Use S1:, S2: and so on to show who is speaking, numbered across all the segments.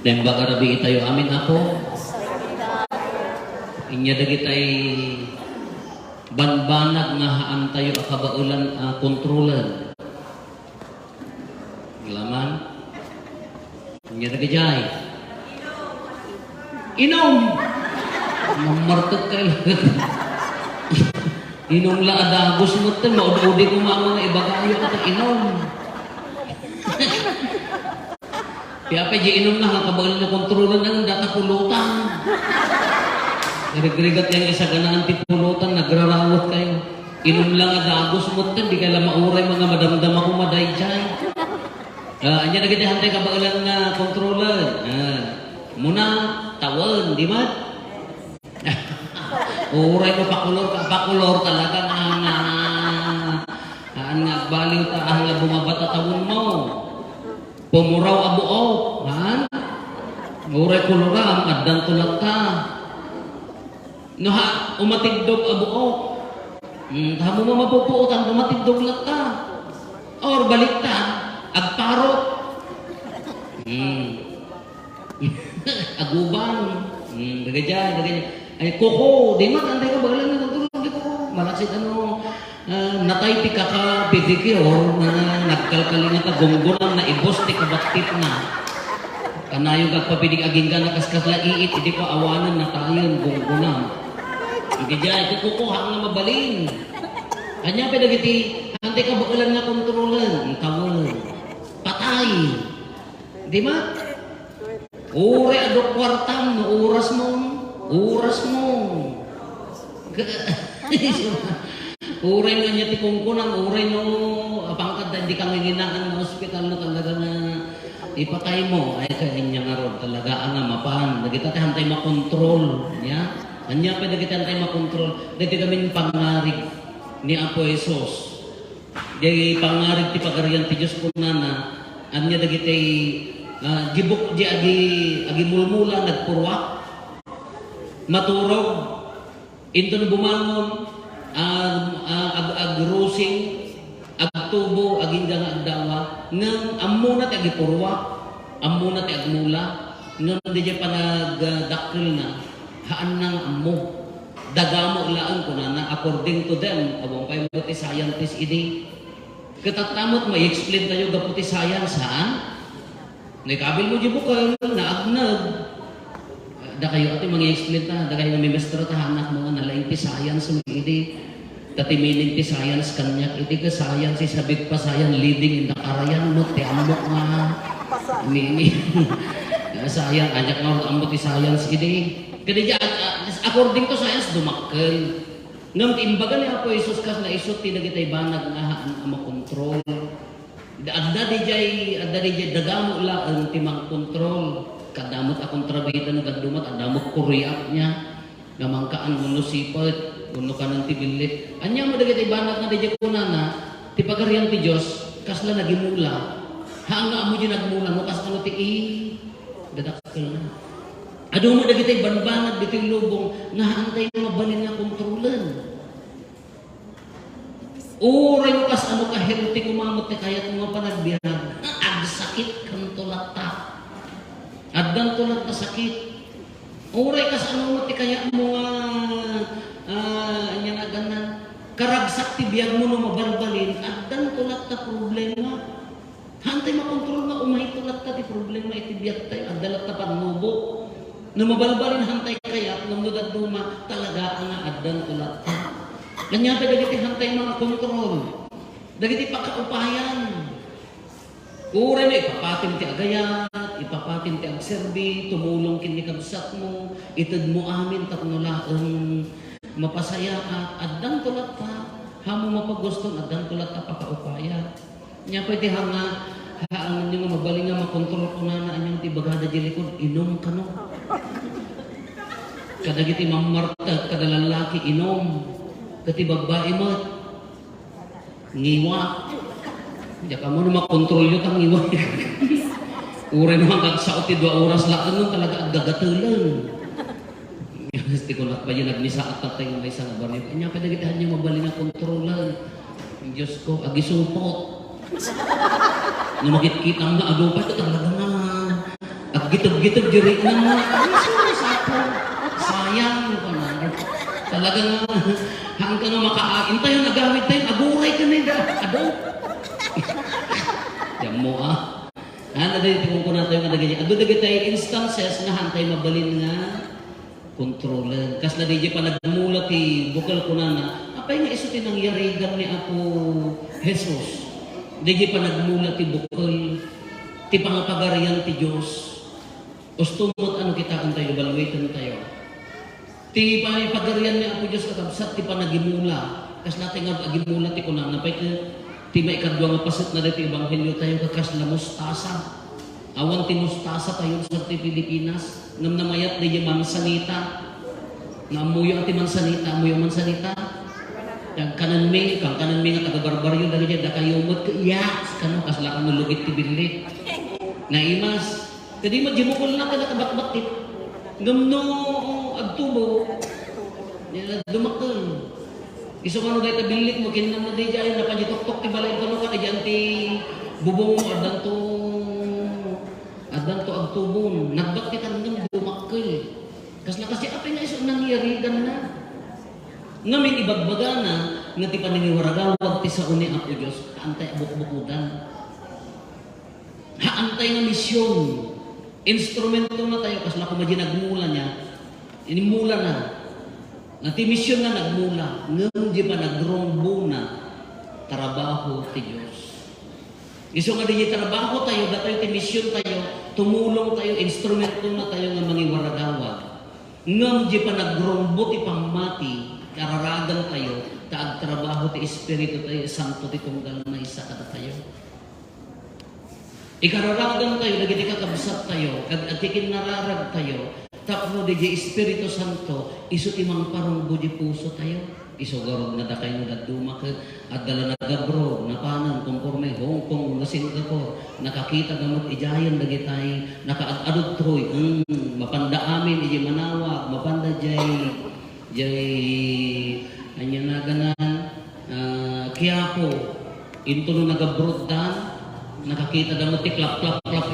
S1: Tembaga rabi itayo amin ako. Inya dagi tay banbanag nga haan tayo akabaulan kontrolan. Laman. Inya dagi jay. Inom. Mamartag kayo. Inom la adagos mo ten maud-udi ko mga ibagayo at inom. Kaya pa di inom na kabaulan na kontrolan ng data pulutan. Nagrigat yang isa ganaan ti pulutan nagrarawat kayo. Inom lang adagos mo ten di kala mauray mga madamdam ako madayjay. Anya nagitihantay kabaulan nga kontrolan. Muna tawon di ba? Uray mo pakulor talaga nga baliw ta nga bumabata tawon mo. Pumuraw abuok, han? Uray kuluram addan tulak ka. No ha umatigdog abuok. Hamo mo mapupuotan umatigdog lak ka. Or baliktad agparot. Aguban. Dagajay. Ay koko, di man antay ka bagalan na tulog di ko. Malaksit natay ti kaka pedicure na nagkalkalinga ta gonggonan na ibos ti kabatit na. Kanayo gagpapidig aging ka nakaskas la iit di ko awanan na tayon gonggonan. Dagajay koko hang na mabalin. Anya pa dagiti antay ka bagalan na kontrolan, tawon. Patay. Di ba? Ure adok kwartam no oras mo. Uray mo niya ti kungkunan, uray no pangkad hindi kang ginaan na ospital na talaga na ipatay mo. Ay kanya nga ron talaga nga mapan. Nagita tayo hantay makontrol niya. Anya pa nagita hantay makontrol. Dati kami pangarig ni Apo Jesus. Di pangarig ti pagarian ti Diyos ko na anya dagitay gibok di agi mulmula nagpurwak. Maturog, ito na bumangon, agrosing, agtubo, aging agdawa, nang amuna ti agipurwa, amuna ti agmula, nang di dyan panagdakil na, haan nang amu, dagamo laang ko na, according to them, abong kayo puti scientist ini, katatamot may explain tayo gaputi science, saan? Naikabil mo dyan bukal, naagnag, da kayo ati mga explain ta, da kayo may maestro ta anak mga nalaing ti science mo iti tati meaning ti science kanyak iti ka science sabik pa science leading in the arayan mo ti amok nga nini science anyak nga amok ti science iti kadi according to science dumakkel ngam ti imbaga ni Apo Jesus kas na isot ti dagitay banag nga makontrol adda di jay dagamo laeng ti mangkontrol kadamot akong trabahitan ng kadumot, adamot kuriak niya, namangkaan muno sipot, muno ka ng tibilit. Anya mo dagiti banat na di kunana, ti pagarian ti Diyos, kasla nagimula. Hanga mo di nagmula mo, kas ano ti dadakkel na. Ado mo dagiti banbanat, diti lubong, nahaantay na mabalin nga kontrolan. Uray mo kas ano ka healthy kumamot ti kayat mo panagbihan, agsakit kang tulata. Addan tulad na sakit. Uray ka sa anong mati kaya mo anya na ganan. Karagsak ti biyag mo no mabalbalin. Addan tulad na problema. Hantay makontrol na umay tulad ka ti problema iti biyag tayo. Addalat na panubo. No mabalbalin hantay kaya nung nudad duma talaga nga addan tulad ka. Kanya pa dagiti hantay mga kontrol. Dagiti pagkaupayan. Uray na ipapatim ti agayat, ipapatim ti agserbi, tumulong kini kabsat mo, itad mo amin taknulaang mapasaya ka, addang tulat ka, hamo mapaguston, addang tulat ka pakaupaya. Nya pwede hanga, haangan nyo nga mabaling nga makontrol ko na anyang ti bagada jilikod, inom ka no. Kadagiti mamartag, kada lalaki, inom. Kati babae mo, ngiwa. Hindi ka mo na makontrol yun ang iwan. Uray naman kagsaot ti 2 oras lang nun talaga agdagatulan. Gusto ko na pa yun nagmisa at tatay ng isang baryo. Kanya kadagitahan niya mabali na kontrolan. Ang Diyos ko, agisupot. Na makikita ang naagaw pa ito talaga na gitub-gitub jeri na mo. Sayang ko na. Talagang hang ka nga makain tayo, nagawid tayo, aguray ka na yung ado. Yan mo dahil tingong ko na tayo nga nagagay. Ado dagay tayo instances nga hantay mabalin nga kontrolan. Kas na di pa nagmula ti bukal ko na apay nga iso tinangyarigan ni Apo Jesus. Di pa nagmula ti bukal, ti pangapagarian ti Diyos. Ustumot ano kitaan tayo, balwitan tayo. Ti pagarian ni Apo Diyos kakabsat, ti panagimula. Kas natin nga agimula ti kunang napay ti may ikadwa nga pasit na dito Ebanghelyo tayo kakas na mustasa. Awan ti mustasa tayo sa ti Pilipinas. Namnamayat na yung mansanita. Namuyo ati mansanita, amuyo mansanita. Kang kanan mi nga taga-barbaryo dali dyan, dakayumot ka, kano, kasla ka nulugit ti bilit. Naimas. Kadi magimukol na ka nakabat-batit. Ngamno agtubo. Dumakal. Iso kano dahil tabilit mo, kinam na dahil dyan, napanyitok-tok ti balay kano ka, dyan ti bubong mo, adan to agtubon. Nagbak ti tanong dumakal. Kasi apay nga iso nangyarigan na. Ngamin ibagbaga na, nga ti paniniwaragawag ti sa uni Apo Diyos, kaantay bukbukudan. Haantay nga misyon. Instrumento na tayo, kasla kung nagmula niya, inimula na. Nati misyon na nagmula, ngam di pa nagrombo na, trabaho ti Diyos. Iso nga di trabaho tayo, datayo ti misyon tayo, tumulong tayo, instrumento na tayo nga mangiwaragawag. Ngam di pa nagrombo ti pangmati, kararagan tayo, taag trabaho ti Espiritu tayo, santo ti tunggal na isa kada tayo. Ikararagan tayo, nagiti kakabsat tayo, kagatikin nararag tayo, tapno di Espiritu Santo, iso timang parungbo di puso tayo. Iso garog na da kayo nagduma at dala nagabro, napanan, konforme, Hong Kong, na Singapore, nakakita gamot ijayan dagi tayo, nakaadadod troy, mapanda amin, iji manawag, mapanda anya na ganan, Quiapo, into no nagabrot dan, nakakita gamot ti klap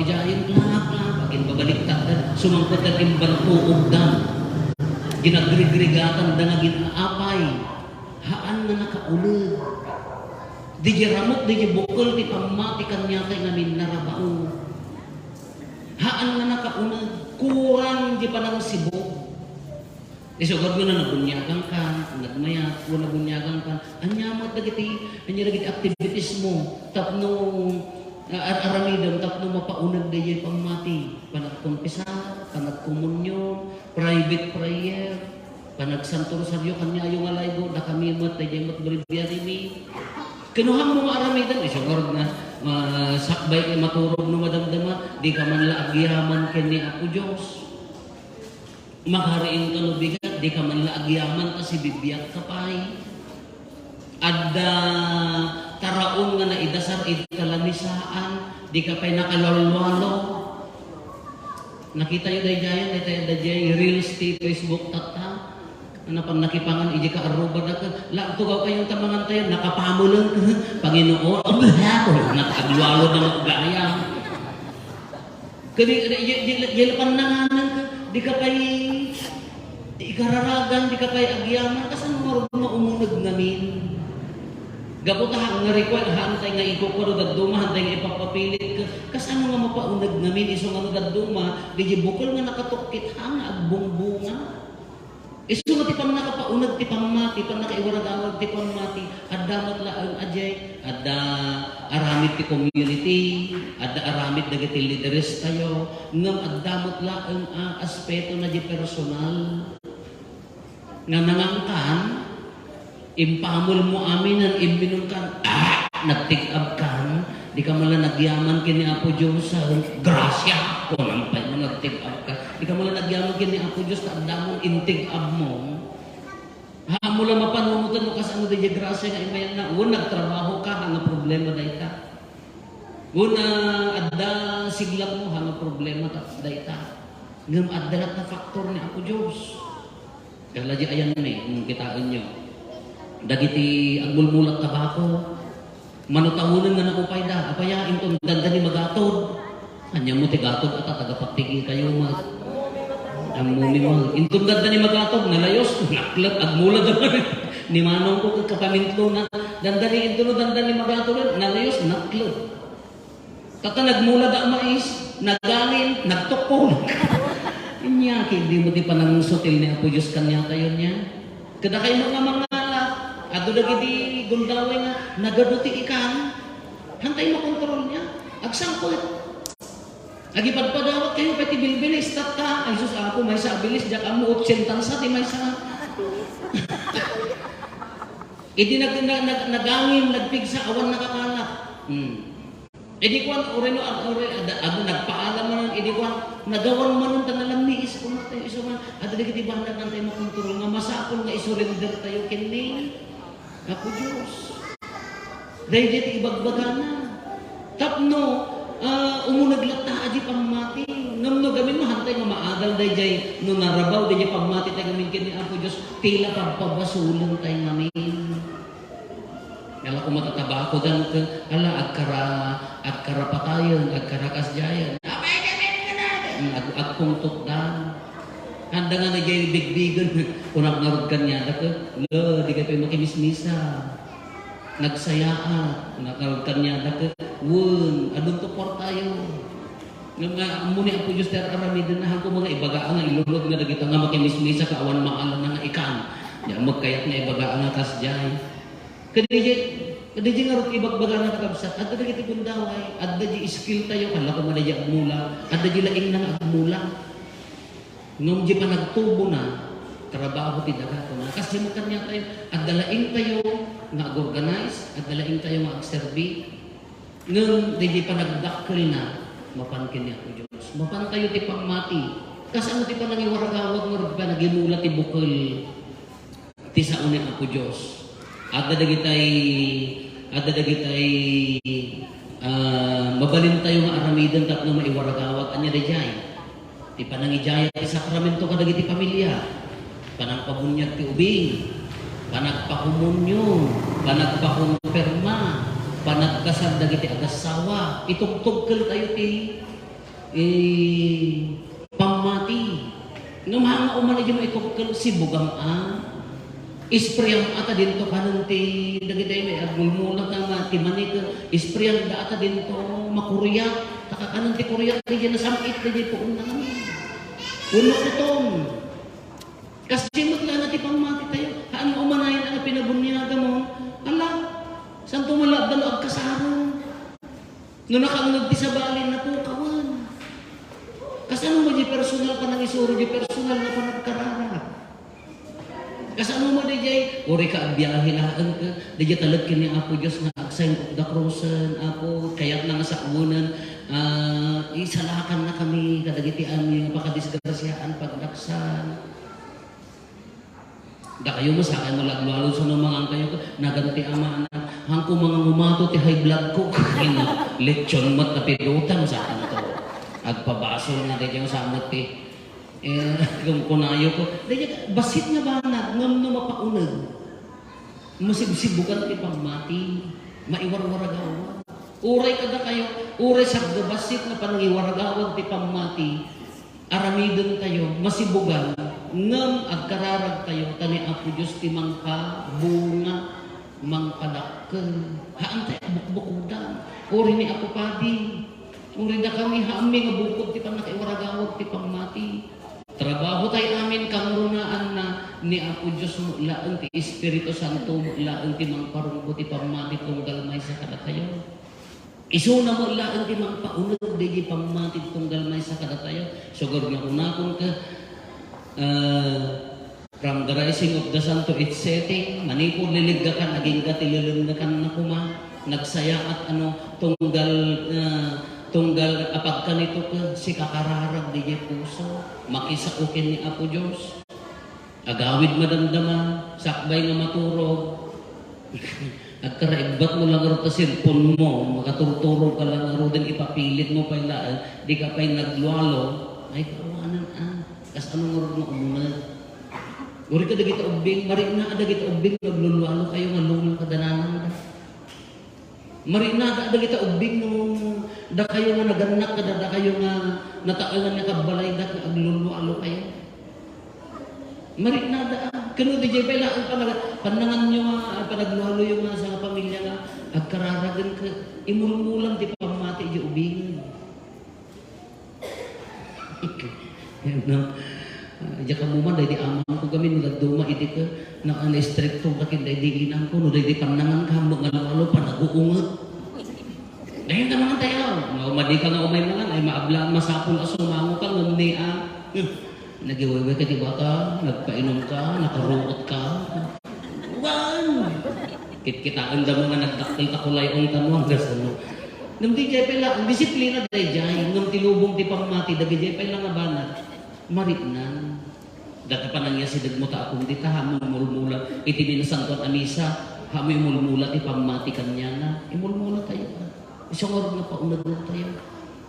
S1: ijayan, klap, agin babaliktad, sumangkot na timbantuog dan, ginagrigrigatan da nga ginaapay, haan na nakaulag. Di ramot, di bukol, di pamati kanya kay namin narabao. Haan na nakaulag, kurang di pa nang sibog. Isugod mo na nabunyagan ka, nagmayat, kung nabunyagan ka, anyamat dagiti activities mo, tapno aramidam, tapno mapaunag da yung pamati, panagkumpisa, panagkomunyon, private prayer, panagsanto rosaryo kanya yung alaygo, da kami mat, da yung matbribiyari ni. Kinuhang mo aramidan, isugod na sakbay kay maturog no madamdama, di ka man laagyaman kini Apo Diyos. Makariin ka no bigat, di ka man laagyaman kasi bibiyak ka pa'y. Adda taraon nga na idasar idkalamisaan, di ka pa'y nakalolwalo. Nakita nyo dahi dyan, Reels ti Facebook tata, ano pang nakipangan, iji ka aruba na ka, tugaw kayong tamangan tayo, nakapamulan ka, Panginoon, nakaglwalo na mag-gaya. Jalapan na nga ka, di ka pa'y ikararagan, di ka pa'y agyaman, kasi ano nga umunag namin. Gabot nga require, hantay nga ikukuro daduma, hantay nga ipapapilit ka. Kasi ano nga mapaunag namin, iso nga daduma, di bukol nga nakatukit, nga agbumbunga. Iso nga tipang nakapaunag, tipang mati, tipang nakaiwaragawag, tipang mati, adamat laang ajay, ada aramid ti community, ada aramid dagiti leaders tayo, ngam adamot laang aspeto na di personal. Nga nangangkan, impamul mo amin ang imbinong kan, nagtig-ab kan, di ka mala nagyaman kini Apo Diyos sa grasya, kung nampay mo nagtig-ab ka, di ka mala nagyaman kini Apo Diyos sa damong intig-ab mo. Mula mapanumutan mo kasi ano di grasya nga imayan na, nagtrabaho ka, hanga problema dahi ka. Adda siglang mo, hanga problema dahi ka. Ngam addalat na faktor ni Apo Diyos. Kaya di ayan kung kitaan nyo. Dagiti agmulmulat tabako, manutawunan nga nakupay da, apaya intong danda ni magatod. Kanya mo tigatog at tagapagtigi kayo mag ang muni mo. Intong ganda ni magatog, nalayos, naklap, agmula naman. Ni manong ko kapamintlo na, dandali intong dandali magatog, nalayos, naklap. Kaka nagmula da mais, nagalin, nagtukol. Inya, hindi mo di pa nang sutil ni Apo Diyos kanya kayo niya. Kada kayo mga mangalak, ato na gidi gundaway nga, nagaduti ikan, hantay makontrol niya, agsangkot. Agi pagpadawat kayo, pati bilbilis, tata, ay sus ako, may sa bilis, diyak amo, 80 sa, di may sa. Idi nagangin, nagpigsa, awan nakakalak. Idi kuan, oreno, nagpaalam man, idi kuan, nagawan man ang tanalang ni iso man tayo, iso man, at dagiti bahalag ng tayo makontrol, nga masapol nga isurrender tayo, kini, Apo Diyos. Dahil dito ibagbagana. Tapno, umunaglata aji pamati. Ngamno gamin mo hantay nga maagal day jay no narabaw day jay pamati tayo gamin kini Apo Diyos tila pagpabasulan tayo ngamin. Kala ko matataba ako dan ka ala agkara patayon agkara kasjayan. Abay gamin ka na. Agkong tukdan. Handa nga na jay bigbigan kunang narod kanya dako. Lo di ka pa makimismisa. Nagsayaan, nakalkan niya dake, wun, adun to por tayo. Nga muni Apo Diyos ter aramidan na hangko mga ibagaan nga ilulod nga dagito nga makimismisa kaawan maalan na nga ikan. Ya magkayat nga ibagaan nga kasjay. Kadiji nga rot ibagbagaan nga kakabsat, adda dagiti gundaway, adda di skill tayo kala ko manay agmula, adda di laing na agmula. Ngum di pa nagtubo na trabaho ti dagato na kasi mo kanya tayo adda laing tayo nga organize at dalaing tayo mag-serve nung di pa nagdakkel na mapankin niya Apo Diyos mapan tayo ti pangmati kasi ano ti pa nangiwaragawag nga pa nagimula ti bukol ti saunin Apo Diyos at dadagitay mabalin tayo nga aramidan tapno maiwaragawag anya dayjay ti panangijaya ti sakramento kadagiti pamilya panangpabunyag ti ubing panagpakumunyo, panagpakumpirma, panagkasal dagiti agasawa, itugtugkel tayo ti pamati. Nga mga umana dyan itugkel si bugang ispriyang ata dinto kanan ti dagiti may agmulmula ka nga ti manik, ispriyang da ata dinto makuryak, takakanan ti kuryak di dyan nasamit di dyan po unang uno-utom. Kasi magla na ti pamati tayo. Haan mo umanayin ang pinabunyaga mo. Ala, saan tumalabdalo ang kasaro? No nakangag ti sa balin na po kawan. Kasi ano mo di personal pa nang isuro, di personal na pa nagkararap. Kasi ano mo di jay, uri ka ang biyahilaan ka, di jay talag kini Apo Diyos nga agsign of the crossan, Apo, kaya't na nga sa unan, isalakan na kami, kadagiti amin, pakadisgrasyaan, pagdaksan. Da kayo mo sa akin malagwalo sa mga kayo naganti ama na hangko mga umato ti high blood ko kina lechon mat na pidutan sa akin to agpabasol na din yung samot ti kung kunayo ko dahil basit nga ba na ngam no mapaunag masibsibukan ti pagmati maiwarwaragawa uray kada kayo uray sa basit na panangiwaragawag ti pagmati aramidon tayo masibugan ngam agkararag tayo tani Apo Diyos ti mangka bunga mangkalakkel haan tayo bukbukudan uri ni Apo Padi uri na kami haami nga bukod ti panakaiwaragawag ti pangmati trabaho tayo amin kamurunaan na ni Apo Diyos mo laang ti Espiritu Santo mo laang ti mangparungko ti pangmati tunggal may sa kada tayo isuna mo laang ti mangpaunod di pangmati tunggal may sa kada tayo sugod nga kunakon ka from the rising of the sun to its setting, manipod liligga ka, naging gatililin na kan na kuma, nagsaya at tunggal apag ka nito ka, si kakararag di puso, makisaukin ni Apo Diyos, agawid madamdaman, sakbay na maturog, agkaraibat mo lang aro ta cellphone mo, makaturturo ka lang aro din ipapilit mo pa ilaan, di ka pa'y naglualo, ay kawanan kas anong ngurog mo umunad. Uri ka dagita ubing, mari na dagita ubing, naglulualo kayo nga lungang kadananan ka. Mari na dagita ubing no da kayo nga naganak kada da kayo nga nataangan nga kabalay da aglulualo kayo. Marit na da kano di jay pala ang panangan nyo nga panaglualo yung mga sa pamilya nga agkararagan ka imulmulang di pamati di ubingin. No. Diya ka mo man dahil di amang ko gamin nagduma iti ka na stricto kakin dahil di inang ko no dahil di panangan ka mo nga lalo pa nag-uungat. Dahil ka naman tayo. Madi ka nga umay mga ay maablaan masapul aso mango ka ngunni nagiwaiway ka diba ka, nagpainom ka, nakaruot ka. Wan! Kitaan da mo nga nagdaktil takulay ang tanong gasano. Nang di jay pala, ang disiplina day jay, nang tilubong ti pamati, dagi jay pala nga banat, marit na. Dati pa nangya si dagmuta akong di tahamon mulmula, iti binasanton amisa, hamoy mulmula ti pamati kanya na, imulmula tayo ka. Isang oras na paunad mo tayo.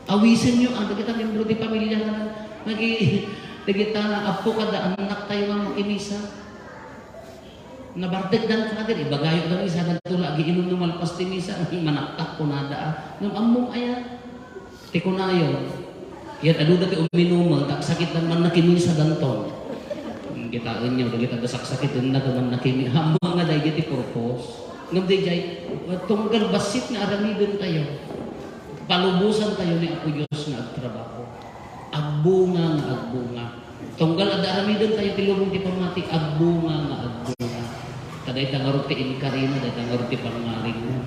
S1: Awisin nyo, ang kita membro di pamilya ka na, nagita apo kada anak tayo ang inisa. Nabartek dan kadir ibagayo kami sa nagtula giinom ng malpas ti misa manaktak ko nada ng among aya ti kunayo yan adu dati uminom tak sakit man nakimisa danton kitaan niyo dagit ada sakit na man nakimi hambang nga dai ti purpose ngam di jay tunggal basit nga aramidon tayo palubusan tayo ni Apo Dios nga agtrabaho agbunga nga agbunga tunggal ada aramidon tayo tilubong ti pamati agbunga nga agbunga. Taday tangarot ti inkarina, taday tangarot ti pangaring mo.